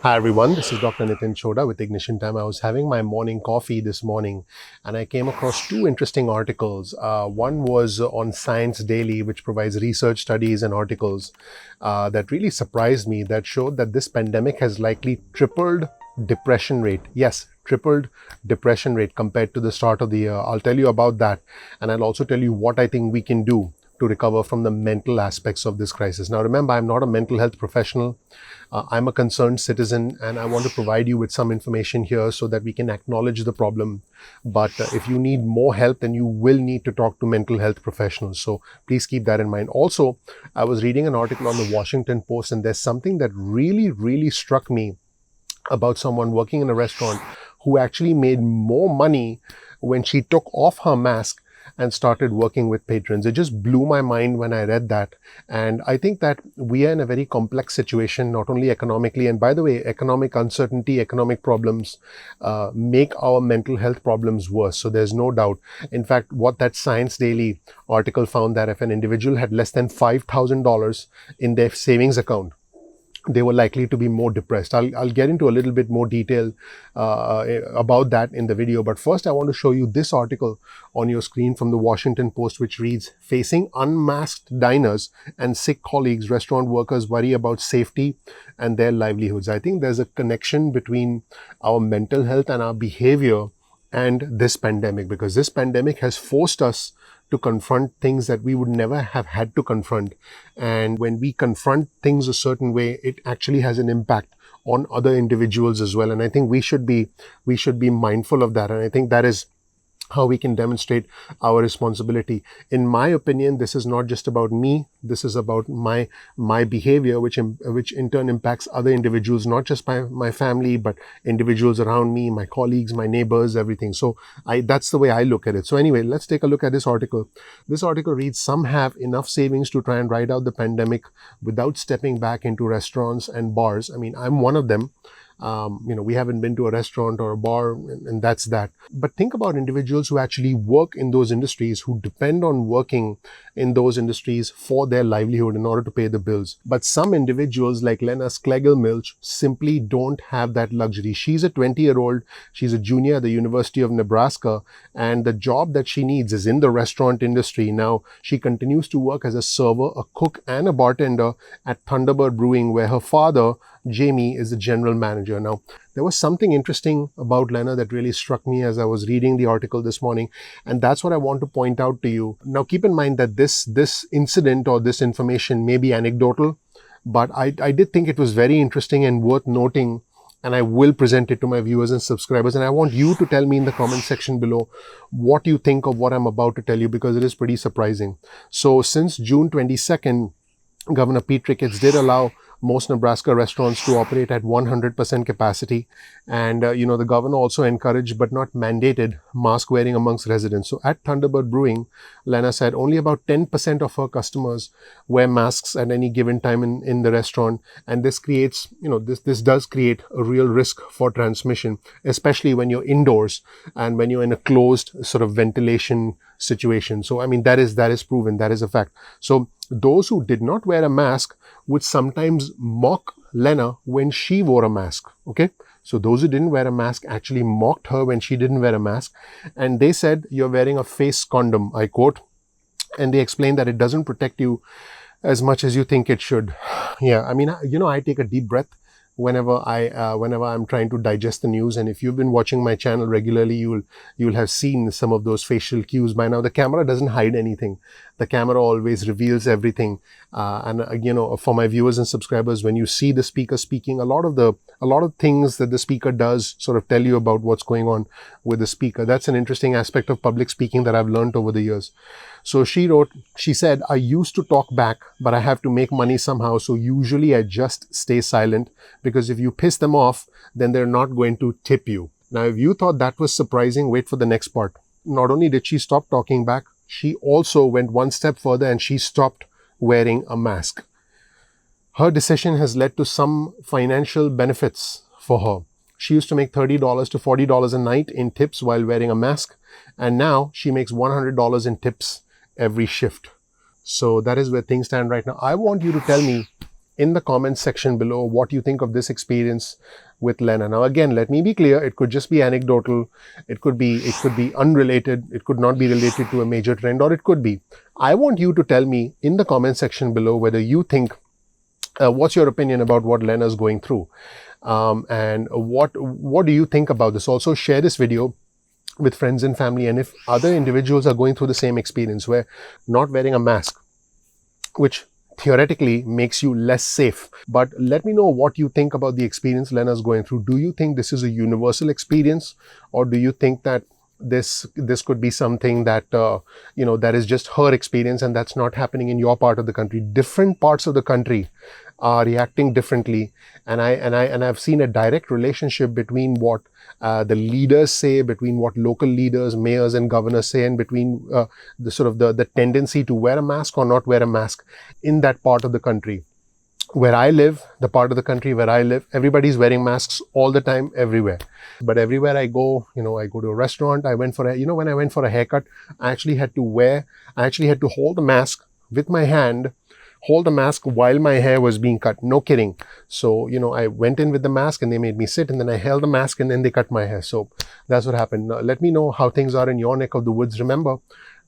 Hi everyone, this is Dr. Nitin Chhoda with Ignition Time. I was having my morning coffee this morning and I came across two interesting articles. One was on Science Daily, which provides research studies and articles that really surprised me, that showed that this pandemic has likely tripled depression rate. Yes, tripled depression rate compared to the start of the year. I'll tell you about that, and I'll also tell you what I think we can do to recover from the mental aspects of this crisis. Now, remember, I'm not a mental health professional. I'm a concerned citizen, and I want to provide you with some information here so that we can acknowledge the problem. But if you need more help, then you will need to talk to mental health professionals. So please keep that in mind. Also, I was reading an article on the Washington Post, and there's something that really struck me about someone working in a restaurant who actually made more money when she took off her mask and started working with patrons. It just blew my mind when I read that. And I think that we are in a very complex situation, not only economically, and by the way, economic uncertainty, economic problems make our mental health problems worse. So there's no doubt. In fact, what that Science Daily article found, that if an individual had less than $5,000 in their savings account, they were likely to be more depressed. I'll get into a little bit more detail about that in the video. But first, I want to show you this article on your screen from the Washington Post, which reads, "Facing unmasked diners and sick colleagues, restaurant workers worry about safety and their livelihoods." I think there's a connection between our mental health and our behavior and this pandemic, because this pandemic has forced us to confront things that we would never have had to confront. And when we confront things a certain way, it actually has an impact on other individuals as well. And I think we should be mindful of that. And I think that is how we can demonstrate our responsibility. In my opinion, this is not just about me. This is about my behavior, which in turn impacts other individuals, not just my family, but individuals around me, my colleagues, my neighbors, everything. So that's the way I look at it. So anyway, let's take a look at this article. This article reads, "Some have enough savings to try and ride out the pandemic without stepping back into restaurants and bars." I mean, I'm one of them. We haven't been to a restaurant or a bar, and that's that. But think about individuals who actually work in those industries, who depend on working in those industries for their livelihood in order to pay the bills. But some individuals like Lena Sklegel-Milch simply don't have that luxury. She's a 20-year-old. She's a junior at the University of Nebraska, and the job that she needs is in the restaurant industry. Now, she continues to work as a server, a cook, and a bartender at Thunderbird Brewing, where her father, Jamie, is the general manager. Now, there was something interesting about Lena that really struck me as I was reading the article this morning, and that's what I want to point out to you. Now, keep in mind that this incident or this information may be anecdotal, but I did think it was very interesting and worth noting, and I will present it to my viewers and subscribers. And I want you to tell me in the comment section below what you think of what I'm about to tell you, because it is pretty surprising. So since June 22nd, Governor Pete Ricketts did allow most Nebraska restaurants to operate at 100% capacity. And, the governor also encouraged but not mandated mask wearing amongst residents. So at Thunderbird Brewing, Lena said only about 10% of her customers wear masks at any given time in the restaurant. And this creates, this does create a real risk for transmission, especially when you're indoors and when you're in a closed sort of ventilation situation. So, I mean, that is proven. That is a fact. So those who did not wear a mask would sometimes mock Lena when she wore a mask. Okay. So those who didn't wear a mask actually mocked her when she didn't wear a mask. And they said, "You're wearing a face condom," I quote. And they explained that it doesn't protect you as much as you think it should. Yeah. I mean, I take a deep breath whenever I'm trying to digest the news. And if you've been watching my channel regularly, you'll have seen some of those facial cues by now. The camera doesn't hide anything. The camera always reveals everything. For my viewers and subscribers, when you see the speaker speaking, a lot of things that the speaker does sort of tell you about what's going on with the speaker. That's an interesting aspect of public speaking that I've learned over the years. So she said, "I used to talk back, but I have to make money somehow. So usually I just stay silent, because if you piss them off, then they're not going to tip you." Now, if you thought that was surprising, wait for the next part. Not only did she stop talking back, she also went one step further and she stopped wearing a mask. Her decision has led to some financial benefits for her. She used to make $30 to $40 a night in tips while wearing a mask, and now she makes $100 in tips every shift. So that is where things stand right now. I want you to tell me in the comments section below what you think of this experience with Lena. Now, again, let me be clear. It could just be anecdotal. It could be unrelated. It could not be related to a major trend, or it could be. I want you to tell me in the comment section below whether you think, what's your opinion about what Lena's going through, and what do you think about this? Also, share this video with friends and family, and if other individuals are going through the same experience where not wearing a mask, which theoretically makes you less safe, but let me know what you think about the experience Lena's going through. Do you think this is a universal experience, or do you think that this could be something that that is just her experience and that's not happening in your part of the country? Different parts of the country are reacting differently, and I've seen a direct relationship between what the leaders say, between what local leaders, mayors and governors say, and between the tendency to wear a mask or not wear a mask in that part of the country. Where I live, the part of the country where I live, everybody's wearing masks all the time, everywhere. But everywhere I go, I go to a restaurant, I went for when I went for a haircut, I actually had to hold the mask with my hand, hold the mask while my hair was being cut. No kidding. So, I went in with the mask and they made me sit, and then I held the mask and then they cut my hair. So that's what happened. Let me know how things are in your neck of the woods. Remember,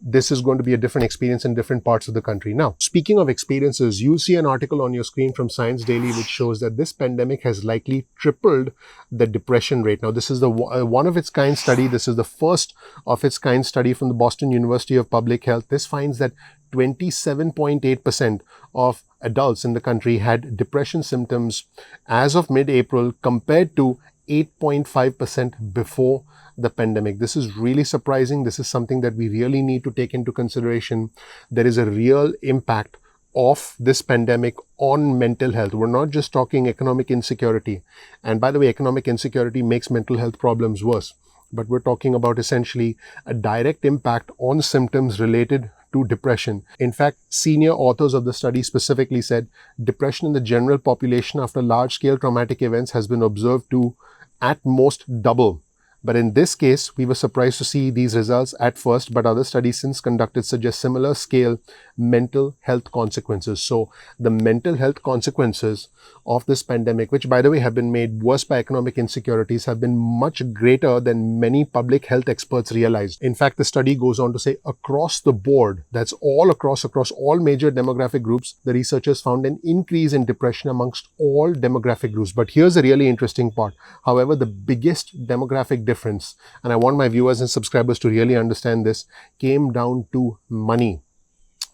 this is going to be a different experience in different parts of the country. Now, speaking of experiences, you see an article on your screen from Science Daily which shows that this pandemic has likely tripled the depression rate. Now, this is the one of its kind study. This is the first of its kind study from the Boston University of Public Health. This finds that 27.8% of adults in the country had depression symptoms as of mid-April, compared to 8.5% before the pandemic. This is really surprising. This is something that we really need to take into consideration. There is a real impact of this pandemic on mental health. We're not just talking economic insecurity. And by the way, economic insecurity makes mental health problems worse. But we're talking about essentially a direct impact on symptoms related to depression. In fact, senior authors of the study specifically said depression in the general population after large-scale traumatic events has been observed to at most double. But in this case, we were surprised to see these results at first, but other studies since conducted suggest similar scale mental health consequences. So the mental health consequences of this pandemic, which by the way have been made worse by economic insecurities, have been much greater than many public health experts realized. In fact, the study goes on to say across the board, that's all across all major demographic groups, the researchers found an increase in depression amongst all demographic groups. But here's a really interesting part. However, the biggest demographic difference, and I want my viewers and subscribers to really understand this, came down to money.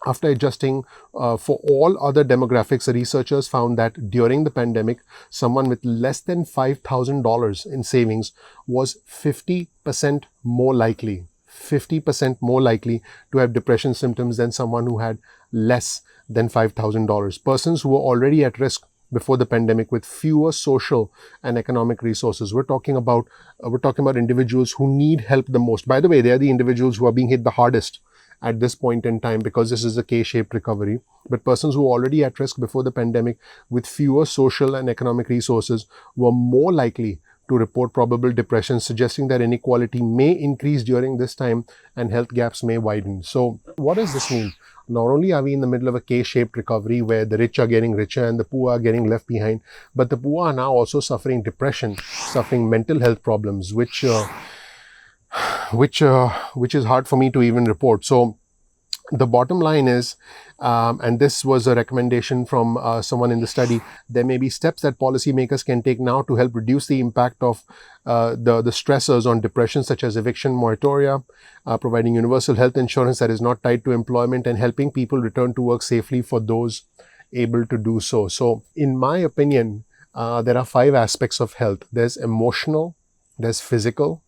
After adjusting for all other demographics, the researchers found that during the pandemic, someone with less than $5,000 in savings was 50% more likely to have depression symptoms than someone who had less than $5,000. Persons who were already at risk before the pandemic with fewer social and economic resources. We're talking about individuals who need help the most. By the way, they are the individuals who are being hit the hardest at this point in time, because this is a K-shaped recovery. But persons who were already at risk before the pandemic with fewer social and economic resources were more likely to report probable depression, suggesting that inequality may increase during this time and health gaps may widen. So what does this mean? Not only are we in the middle of a K-shaped recovery where the rich are getting richer and the poor are getting left behind, but the poor are now also suffering depression, suffering mental health problems, which is hard for me to even report. So the bottom line is, and this was a recommendation from someone in the study, there may be steps that policymakers can take now to help reduce the impact of the stressors on depression, such as eviction moratoria, providing universal health insurance that is not tied to employment, and helping people return to work safely for those able to do so. So in my opinion, there are 5 aspects of health. There's emotional, there's physical,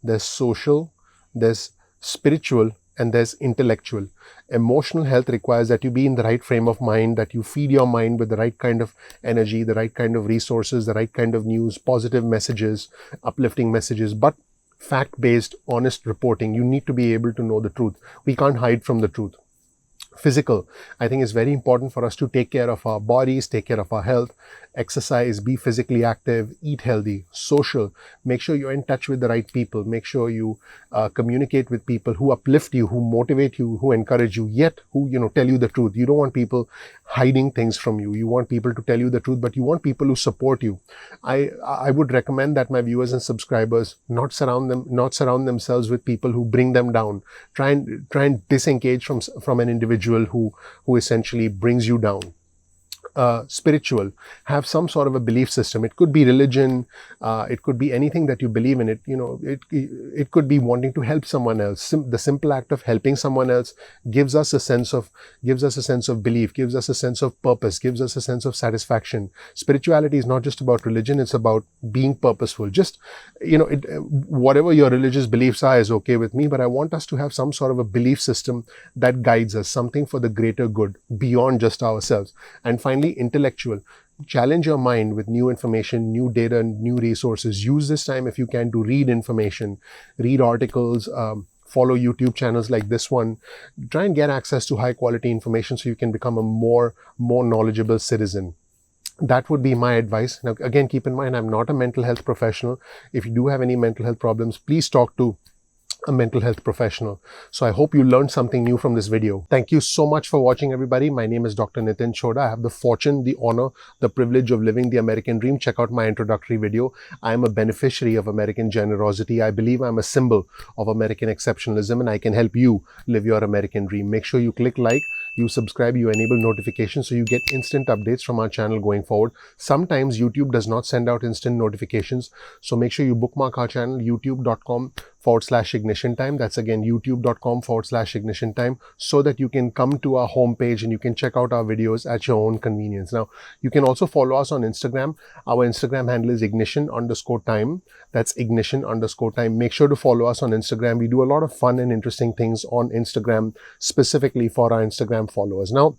there's social, there's spiritual, and there's intellectual. Emotional health requires that you be in the right frame of mind, that you feed your mind with the right kind of energy, the right kind of resources, the right kind of news, positive messages, uplifting messages, but fact-based, honest reporting. You need to be able to know the truth. We can't hide from the truth. physical. I think it's very important for us to take care of our bodies, take care of our health, exercise, be physically active, eat healthy. Social, make sure you're in touch with the right people. Make sure you communicate with people who uplift you, who motivate you, who encourage you, yet who, tell you the truth. You don't want people hiding things from you. You want people to tell you the truth, but you want people who support you. I would recommend that my viewers and subscribers not surround themselves with people who bring them down. Try and disengage from an individual who essentially brings you down. Spiritual, have some sort of a belief system. It could be religion, it could be anything that you believe in. It could be wanting to help someone else. The simple act of helping someone else gives us a sense of belief, gives us a sense of purpose, gives us a sense of satisfaction. Spirituality is not just about religion, it's about being purposeful. Just whatever your religious beliefs are is okay with me, but I want us to have some sort of a belief system that guides us, something for the greater good beyond just ourselves. And finally, intellectual. Challenge your mind with new information, new data, new resources. Use this time, if you can, to read information, read articles, follow YouTube channels like this one. Try and get access to high quality information so you can become a more knowledgeable citizen. That would be my advice. Now, again, keep in mind, I'm not a mental health professional. If you do have any mental health problems, please talk to a mental health professional. So I hope you learned something new from this video. Thank you so much for watching, everybody. My name is Dr. Nitin Chhoda. I have the fortune, the honor, the privilege of living the American dream. Check out my introductory video. I am a beneficiary of American generosity. I believe I'm a symbol of American exceptionalism, and I can help you live your American dream. Make sure you click like, you subscribe, you enable notifications so you get instant updates from our channel going forward. Sometimes YouTube does not send out instant notifications, so make sure you bookmark our channel, youtube.com/ignition time. That's again youtube.com/ignition time, so that you can come to our homepage and you can check out our videos at your own convenience. Now, you can also follow us on Instagram. Our Instagram handle is ignition_time. That's ignition_time. Make sure to follow us on Instagram. We do a lot of fun and interesting things on Instagram, specifically for our Instagram followers. Now,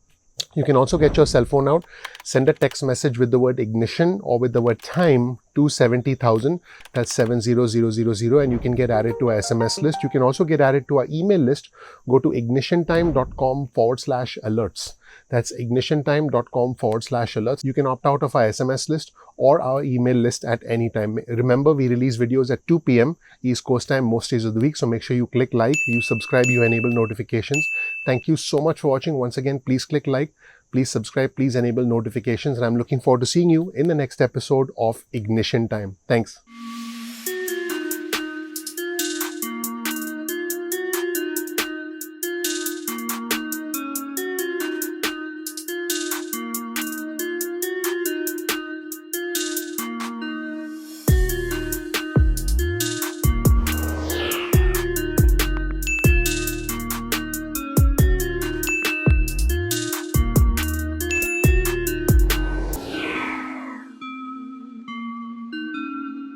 you can also get your cell phone out, send a text message with the word ignition or with the word time to 70,000. That's 70000, and you can get added to our SMS list. You can also get added to our email list. Go to ignitiontime.com/alerts. That's ignitiontime.com/alerts. You can opt out of our SMS list or our email list at any time. Remember, we release videos at 2 p.m. East Coast time most days of the week. So make sure you click like, you subscribe, you enable notifications. Thank you so much for watching. Once again, please click like, please subscribe, please enable notifications. And I'm looking forward to seeing you in the next episode of Ignition Time. Thanks.